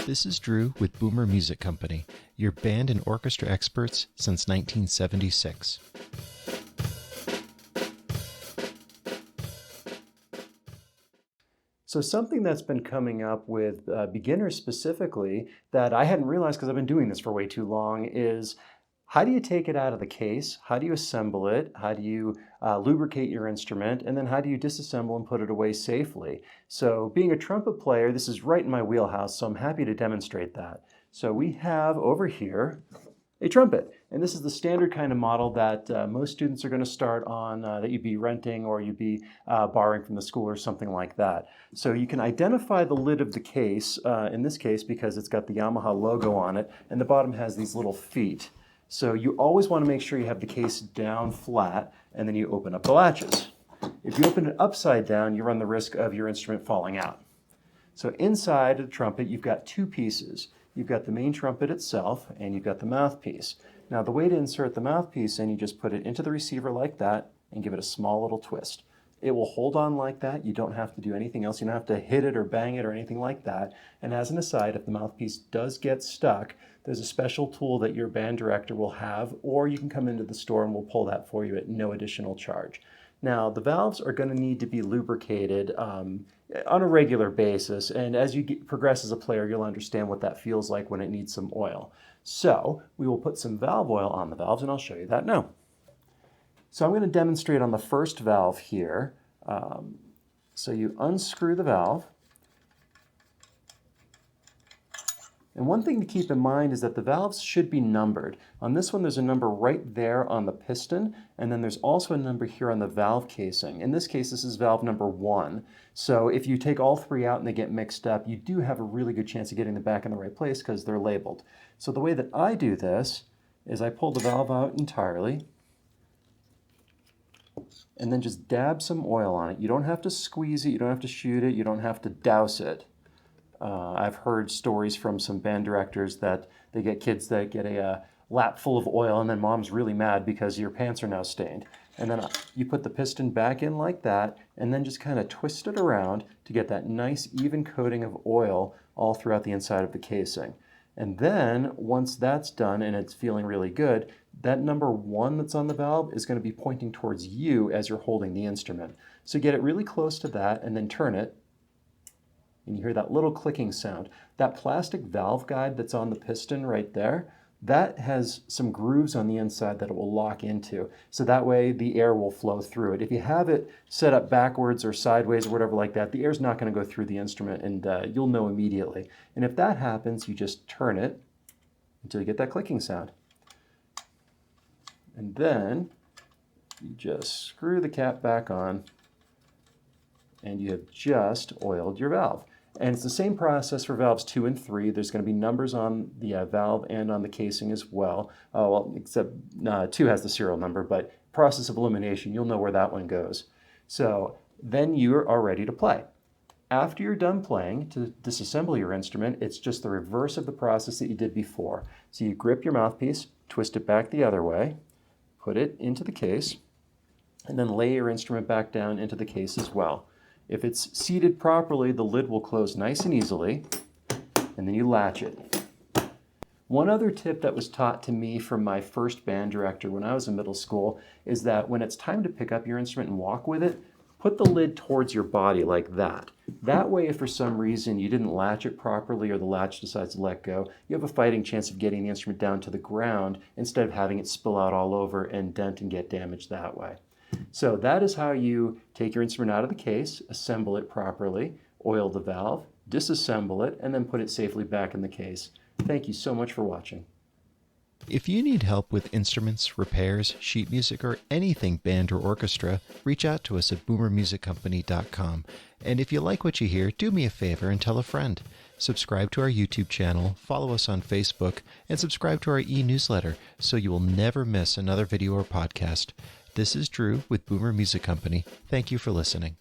This is Drew with Boomer Music Company, your band and orchestra experts since 1976. So something that's been coming up with beginners specifically that I hadn't realized because I've been doing this for way too long is how do you take it out of the case? How do you assemble it? How do you lubricate your instrument? And then how do you disassemble and put it away safely? So being a trumpet player, this is right in my wheelhouse, so I'm happy to demonstrate that. So we have over here a trumpet. And this is the standard kind of model that most students are going to start on, that you'd be renting or you'd be borrowing from the school or something like that. So you can identify the lid of the case, in this case, because it's got the Yamaha logo on it, and the bottom has these little feet. So you always want to make sure you have the case down flat, and then you open up the latches. If you open it upside down, you run the risk of your instrument falling out. So inside of the trumpet, you've got two pieces. You've got the main trumpet itself, and you've got the mouthpiece. Now the way to insert the mouthpiece in, you just put it into the receiver like that and give it a small little twist. It will hold on like that. You don't have to do anything else. You don't have to hit it or bang it or anything like that. And as an aside, if the mouthpiece does get stuck, there's a special tool that your band director will have, or you can come into the store and we'll pull that for you at no additional charge. Now, the valves are going to need to be lubricated on a regular basis, and as you progress as a player, you'll understand what that feels like when it needs some oil. So, we will put some valve oil on the valves, and I'll show you that now. So I'm going to demonstrate on the first valve here. So you unscrew the valve. And one thing to keep in mind is that the valves should be numbered. On this one, there's a number right there on the piston, and then there's also a number here on the valve casing. In this case, this is valve number 1. So if you take all three out and they get mixed up, you do have a really good chance of getting them back in the right place because they're labeled. So the way that I do this is I pull the valve out entirely, and then just dab some oil on it. You don't have to squeeze it, you don't have to shoot it, you don't have to douse it. I've heard stories from some band directors that they get kids that get a lap full of oil and then mom's really mad because your pants are now stained. And then you put the piston back in like that and then just kind of twist it around to get that nice even coating of oil all throughout the inside of the casing. And then once that's done and it's feeling really good, that number 1 that's on the valve is going to be pointing towards you as you're holding the instrument. So get it really close to that and then turn it. And you hear that little clicking sound. That plastic valve guide that's on the piston right there, that has some grooves on the inside that it will lock into. So that way the air will flow through it. If you have it set up backwards or sideways or whatever like that, the air's not going to go through the instrument and you'll know immediately. And if that happens, you just turn it until you get that clicking sound. And then you just screw the cap back on and you have just oiled your valve. And it's the same process for valves 2 and 3. There's going to be numbers on the valve and on the casing as well. Well, except 2 has the serial number, but process of elimination, you'll know where that one goes. So then you are ready to play. After you're done playing, to disassemble your instrument, it's just the reverse of the process that you did before. So you grip your mouthpiece, twist it back the other way, put it into the case, and then lay your instrument back down into the case as well. If it's seated properly, the lid will close nice and easily, and then you latch it. One other tip that was taught to me from my first band director when I was in middle school is that when it's time to pick up your instrument and walk with it, put the lid towards your body like that. That way, if for some reason you didn't latch it properly or the latch decides to let go, you have a fighting chance of getting the instrument down to the ground instead of having it spill out all over and dent and get damaged that way. So that is how you take your instrument out of the case, assemble it properly, oil the valve, disassemble it, and then put it safely back in the case. Thank you so much for watching. If you need help with instruments, repairs, sheet music, or anything band or orchestra, reach out to us at boomermusiccompany.com. And if you like what you hear, do me a favor and tell a friend. Subscribe to our YouTube channel, follow us on Facebook, and subscribe to our e-newsletter so you will never miss another video or podcast. This is Drew with Boomer Music Company. Thank you for listening.